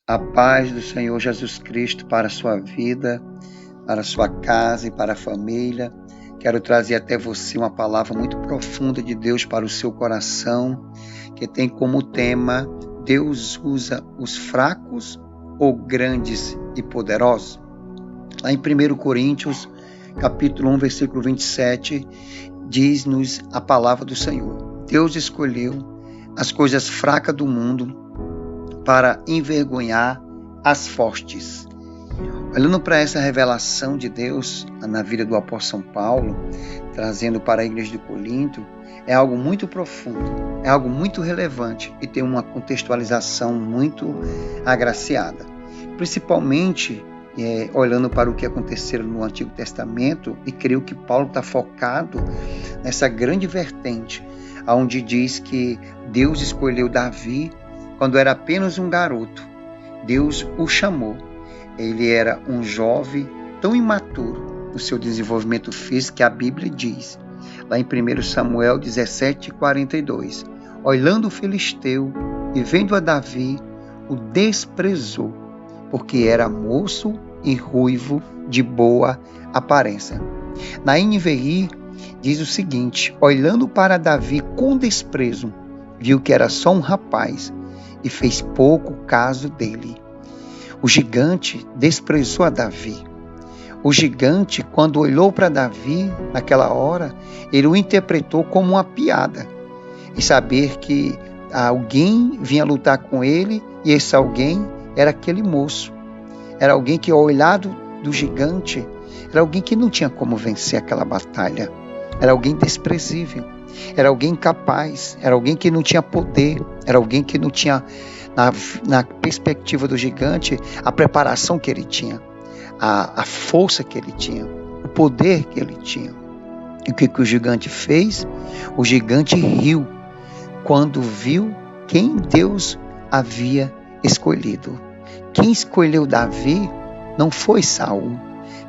A paz do Senhor Jesus Cristo para a sua vida, para a sua casa e para a família. Quero trazer até você uma palavra muito profunda de Deus para o seu coração, que tem como tema: Deus usa os fracos ou grandes e poderosos? Lá em 1 Coríntios, capítulo 1, versículo 27, diz-nos a palavra do Senhor: Deus escolheu as coisas fracas do mundo para envergonhar as fortes. Olhando para essa revelação de Deus na vida do apóstolo São Paulo, trazendo para a igreja de Corinto, é algo muito profundo, é algo muito relevante e tem uma contextualização muito agraciada. Principalmente olhando para o que aconteceu no Antigo Testamento, e creio que Paulo está focado nessa grande vertente, onde diz que Deus escolheu Davi quando era apenas um garoto. Deus o chamou. Ele era um jovem tão imaturo no seu desenvolvimento físico que a Bíblia diz, lá em 1 Samuel 17:42, olhando o filisteu e vendo a Davi, o desprezou, porque era moço e ruivo de boa aparência. Na NVI diz o seguinte: olhando para Davi com desprezo, viu que era só um rapaz e fez pouco caso dele. O gigante desprezou a Davi. O gigante, quando olhou para Davi, naquela hora, ele o interpretou como uma piada. E saber que alguém vinha lutar com ele, e esse alguém era aquele moço. Era alguém que, ao olhar do gigante, era alguém que não tinha como vencer aquela batalha. Era alguém desprezível. Era alguém incapaz, era alguém que não tinha poder, era alguém que não tinha, na perspectiva do gigante, a preparação que ele tinha, a força que ele tinha, o poder que ele tinha. E o que o gigante fez? O gigante riu quando viu quem Deus havia escolhido. Quem escolheu Davi não foi Saul.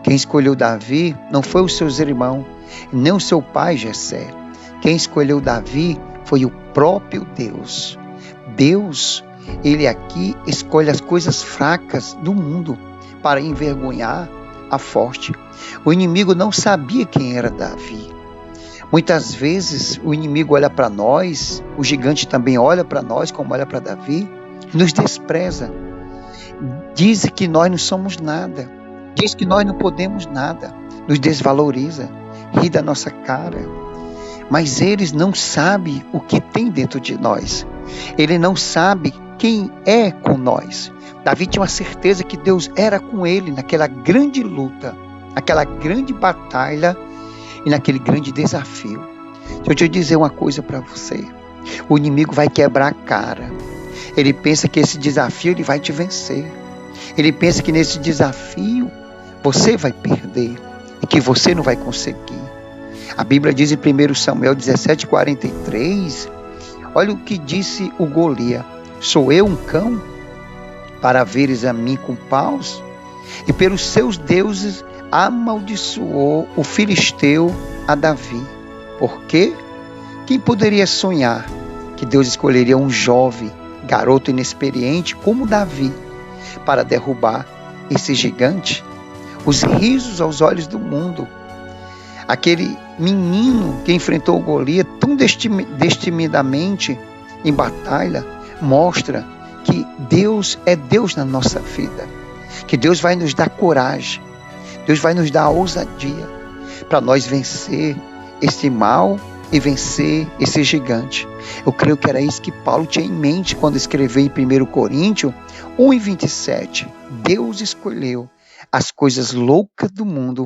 Quem escolheu Davi não foi os seus irmãos, nem o seu pai Jessé. Quem escolheu Davi foi o próprio Deus. Deus, ele aqui escolhe as coisas fracas do mundo para envergonhar a forte. O inimigo não sabia quem era Davi. Muitas vezes o inimigo olha para nós, o gigante também olha para nós como olha para Davi, nos despreza. Diz que nós não somos nada. Diz que nós não podemos nada. Nos desvaloriza, ri da nossa cara. Mas eles não sabem o que tem dentro de nós. Ele não sabe quem é com nós. Davi tinha uma certeza que Deus era com ele naquela grande luta, naquela grande batalha e naquele grande desafio. Deixa eu te dizer uma coisa para você. O inimigo vai quebrar a cara. Ele pensa que esse desafio ele vai te vencer. Ele pensa que nesse desafio você vai perder e que você não vai conseguir. A Bíblia diz em 1 Samuel 17:43, olha o que disse o Golias: sou eu um cão para veres a mim com paus? E pelos seus deuses amaldiçoou o filisteu a Davi. Por quê? Quem poderia sonhar que Deus escolheria um jovem, garoto inexperiente como Davi para derrubar esse gigante? Os risos aos olhos do mundo. Aquele menino que enfrentou o Golias tão destemidamente em batalha, mostra que Deus é Deus na nossa vida. Que Deus vai nos dar coragem. Deus vai nos dar ousadia para nós vencer esse mal e vencer esse gigante. Eu creio que era isso que Paulo tinha em mente quando escreveu em 1 Coríntios 1:27. Deus escolheu as coisas loucas do mundo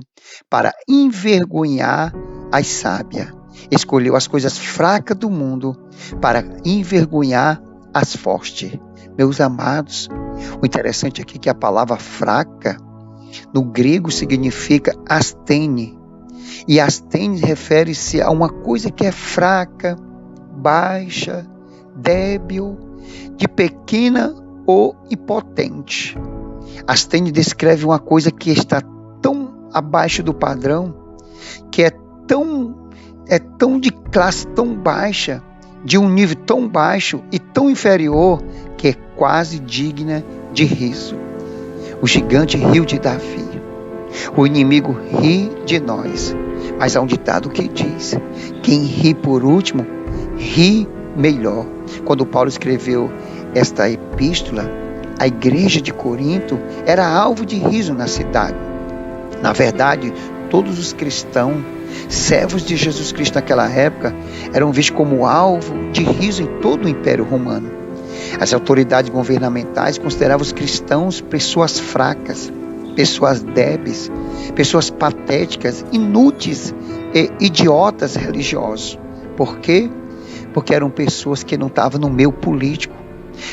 para envergonhar as sábias. Escolheu as coisas fracas do mundo para envergonhar as fortes. Meus amados, o interessante aqui é que a palavra fraca, no grego, significa astene. E astene refere-se a uma coisa que é fraca, baixa, débil, de pequena ou impotente. Astene descreve uma coisa que está tão abaixo do padrão, que é tão de classe tão baixa, de um nível tão baixo e tão inferior, que é quase digna de riso. O gigante riu de Davi. O inimigo ri de nós. Mas há um ditado que diz: quem ri por último, ri melhor. Quando Paulo escreveu esta epístola, a igreja de Corinto era alvo de riso na cidade. Na verdade, todos os cristãos, servos de Jesus Cristo naquela época, eram vistos como alvo de riso em todo o Império Romano. As autoridades governamentais consideravam os cristãos pessoas fracas, pessoas débeis, pessoas patéticas, inúteis e idiotas religiosos. Por quê? Porque eram pessoas que não estavam no meio político,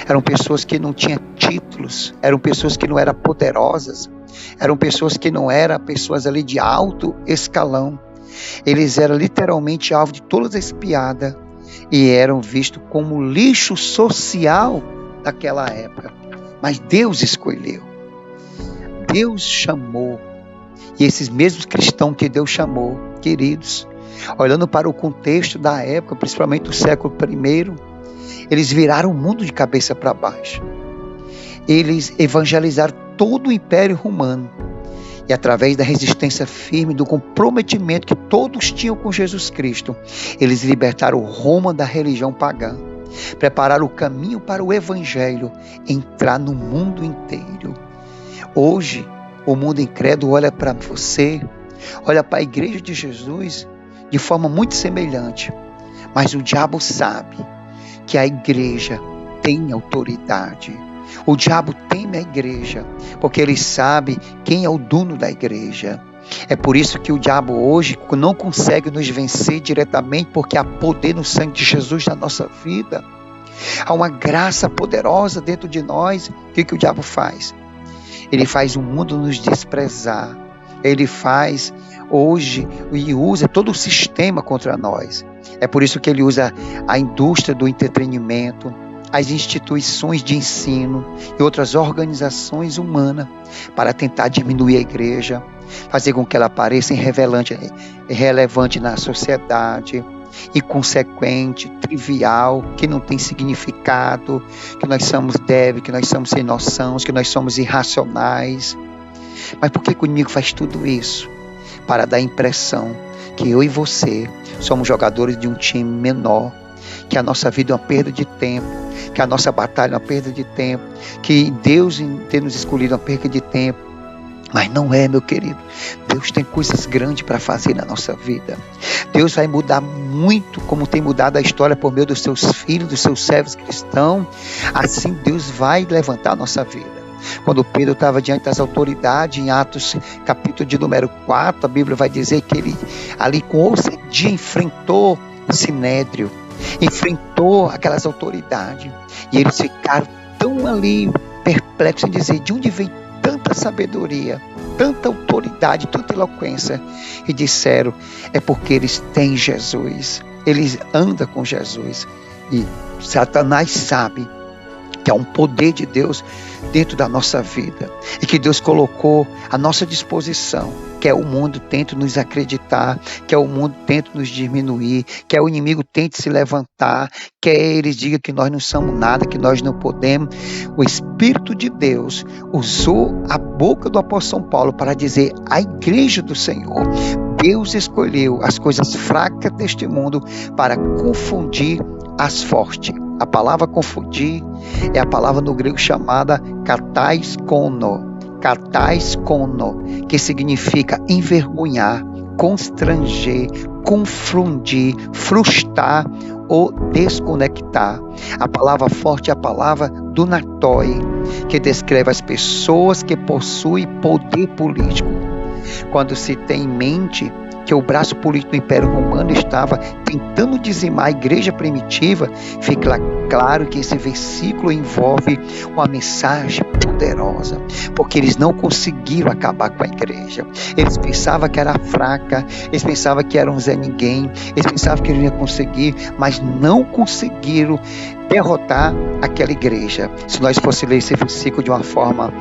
eram pessoas que não tinham títulos, eram pessoas que não eram poderosas, eram pessoas que não eram pessoas ali de alto escalão. Eles eram literalmente alvo de todas as piadas e eram vistos como lixo social daquela época. Mas Deus escolheu, Deus chamou, e esses mesmos cristãos que Deus chamou, queridos, olhando para o contexto da época, principalmente do século I, eles viraram o mundo de cabeça para baixo. Eles evangelizaram todo o Império Romano. E através da resistência firme, do comprometimento que todos tinham com Jesus Cristo, eles libertaram Roma da religião pagã. Prepararam o caminho para o Evangelho entrar no mundo inteiro. Hoje, o mundo incrédulo olha para você, olha para a igreja de Jesus de forma muito semelhante. Mas o diabo sabe que a igreja tem autoridade. O diabo teme a igreja, porque ele sabe quem é o dono da igreja. É por isso que o diabo hoje não consegue nos vencer diretamente, porque há poder no sangue de Jesus na nossa vida. Há uma graça poderosa dentro de nós. O que o diabo faz? Ele faz o mundo nos desprezar. Ele faz hoje e usa todo o sistema contra nós. É por isso que ele usa a indústria do entretenimento, as instituições de ensino e outras organizações humanas para tentar diminuir a igreja, fazer com que ela pareça irrelevante na sociedade, inconsequente, trivial, que não tem significado, que nós somos débeis, que nós somos sem noção, que nós somos irracionais. Mas por que o inimigo faz tudo isso? Para dar a impressão que eu e você somos jogadores de um time menor, que a nossa vida é uma perda de tempo, que a nossa batalha é uma perda de tempo, que Deus ter nos escolhido é uma perda de tempo. Mas não é, meu querido. Deus tem coisas grandes para fazer na nossa vida. Deus vai mudar muito, como tem mudado a história por meio dos seus filhos, dos seus servos cristãos. Assim Deus vai levantar a nossa vida. Quando Pedro estava diante das autoridades, em Atos capítulo de número 4, a Bíblia vai dizer que ele ali com ousadia enfrentou o Sinédrio, enfrentou aquelas autoridades, e eles ficaram tão ali perplexos em dizer: de onde vem tanta sabedoria, tanta autoridade, tanta eloquência? E disseram: é porque eles têm Jesus, eles andam com Jesus. E Satanás sabe que há um poder de Deus dentro da nossa vida e que Deus colocou à nossa disposição, que é o mundo tenta nos acreditar, que é o mundo tenta nos diminuir, que é o inimigo tenta se levantar, que eles digam que nós não somos nada, que nós não podemos. O Espírito de Deus usou a boca do apóstolo São Paulo para dizer à igreja do Senhor: Deus escolheu as coisas fracas deste mundo para confundir as fortes. A palavra confundir é a palavra no grego chamada kataiskono, que significa envergonhar, constranger, confundir, frustrar ou desconectar. A palavra forte é a palavra dunatoi, que descreve as pessoas que possuem poder político. Quando se tem em mente que o braço político do Império Romano estava tentando dizimar a igreja primitiva, fica claro que esse versículo envolve uma mensagem poderosa, porque eles não conseguiram acabar com a igreja. Eles pensavam que era fraca, eles pensavam que eram Zé Ninguém, eles pensavam que eles iam conseguir, mas não conseguiram derrotar aquela igreja. Se nós fôssemos ler esse versículo de uma forma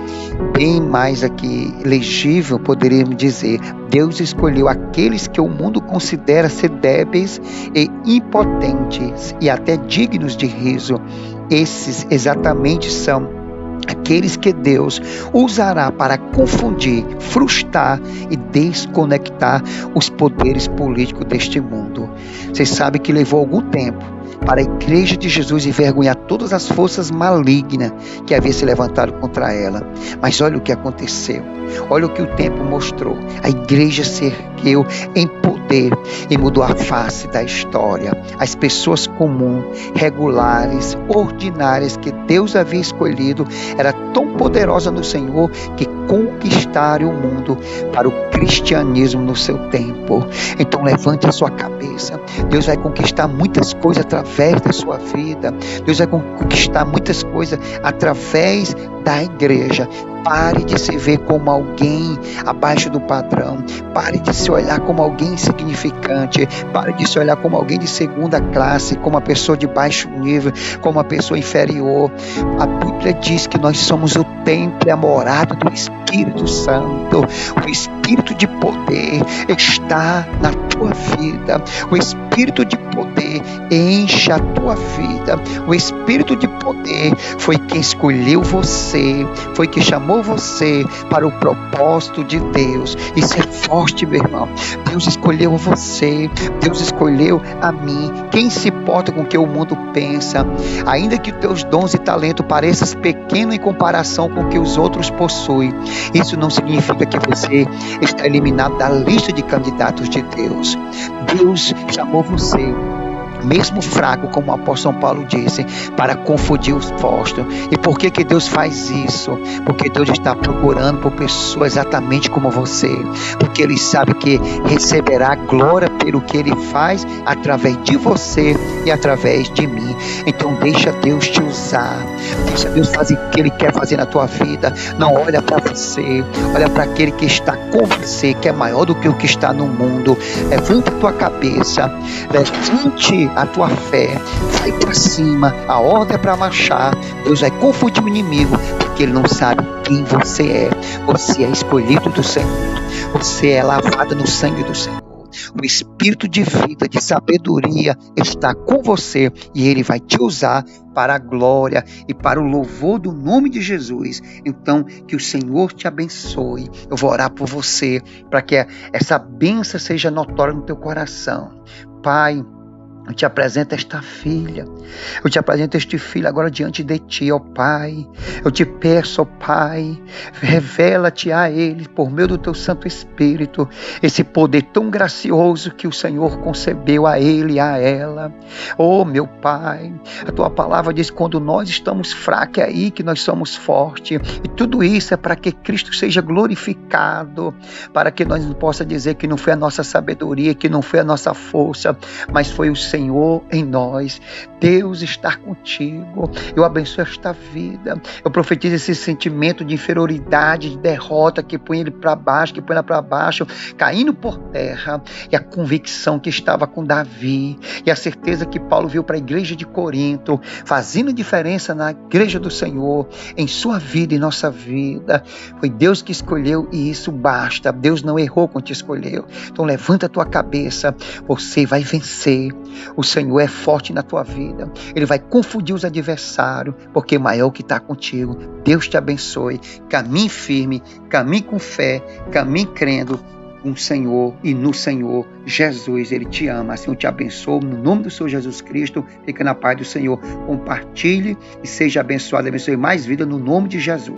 bem mais aqui legível, poderíamos dizer: Deus escolheu aqueles que o mundo considera ser débeis e impotentes e até dignos de riso, Esses exatamente são aqueles que Deus usará para confundir, frustrar e desconectar os poderes políticos deste mundo. Você sabe que levou algum tempo para a Igreja de Jesus envergonhar todas as forças malignas que havia se levantado contra ela. Mas olha o que aconteceu. Olha o que o tempo mostrou. A igreja se ergueu em poder e mudou a face da história. As pessoas comuns, regulares, ordinárias que Deus havia escolhido era tão poderosa no Senhor que conquistaram o mundo para o cristianismo no seu tempo. Então levante a sua cabeça. Deus vai conquistar muitas coisas através da sua vida. Deus vai conquistar muitas coisas através da igreja. Pare de se ver como alguém abaixo do padrão. Pare de se olhar como alguém insignificante. Pare de se olhar como alguém de segunda classe, como uma pessoa de baixo nível, como uma pessoa inferior. A Bíblia diz que nós somos o templo e a morada do Espírito Santo. O Espírito de poder está na tua vida. O Espírito de poder enche a tua vida. O Espírito de poder foi quem escolheu você, foi quem chamou você para o propósito de Deus. Isso é forte, meu irmão. Deus escolheu você, Deus escolheu a mim. Quem se importa com o que o mundo pensa? Ainda que teus dons e talentos pareçam pequenos em comparação com o que os outros possuem, isso não significa que você está eliminado da lista de candidatos de Deus. Deus chamou você, mesmo fraco, como o apóstolo Paulo disse, para confundir os postos. E por que Deus faz isso? Porque Deus está procurando por pessoas exatamente como você, porque Ele sabe que receberá glória pelo que Ele faz através de você e através de mim. Então deixa Deus te usar, deixa Deus fazer o que Ele quer fazer na tua vida. Não olha para você, olha para aquele que está com você, que é maior do que o que está no mundo. Levanta a tua cabeça, levante a tua fé, vai para cima. A ordem é para marchar. Deus vai confundir o inimigo, porque ele não sabe quem você é. Você é escolhido do Senhor, você é lavado no sangue do Senhor. O Espírito de vida, de sabedoria está com você e Ele vai te usar para a glória e para o louvor do nome de Jesus. Então, que o Senhor te abençoe. Eu vou orar por você, para que essa bênção seja notória no teu coração. Pai, eu te apresento esta filha, eu te apresento este filho agora diante de ti, ó Pai. Eu te peço, ó Pai, revela-te a ele por meio do teu Santo Espírito, esse poder tão gracioso que o Senhor concebeu a ele e a ela. Oh, meu Pai, a tua palavra diz que quando nós estamos fracos é aí que nós somos fortes, e tudo isso é para que Cristo seja glorificado, para que nós não possamos dizer que não foi a nossa sabedoria, que não foi a nossa força, mas foi o Senhor em nós. Deus está contigo. Eu abençoo esta vida. Eu profetizo esse sentimento de inferioridade, de derrota que põe ele para baixo, que põe ela para baixo, caindo por terra. E a convicção que estava com Davi, e a certeza que Paulo viu para a igreja de Corinto, fazendo diferença na igreja do Senhor, em sua vida e nossa vida. Foi Deus que escolheu e isso basta. Deus não errou quando te escolheu. Então levanta a tua cabeça, você vai vencer. O Senhor é forte na tua vida. Ele vai confundir os adversários, porque maior o que está contigo. Deus te abençoe. Caminhe firme, caminhe com fé, caminhe crendo com o Senhor e no Senhor Jesus. Ele te ama. Assim eu te abençoo no nome do Senhor Jesus Cristo. Fica na paz do Senhor. Compartilhe e seja abençoado. Abençoe mais vida no nome de Jesus.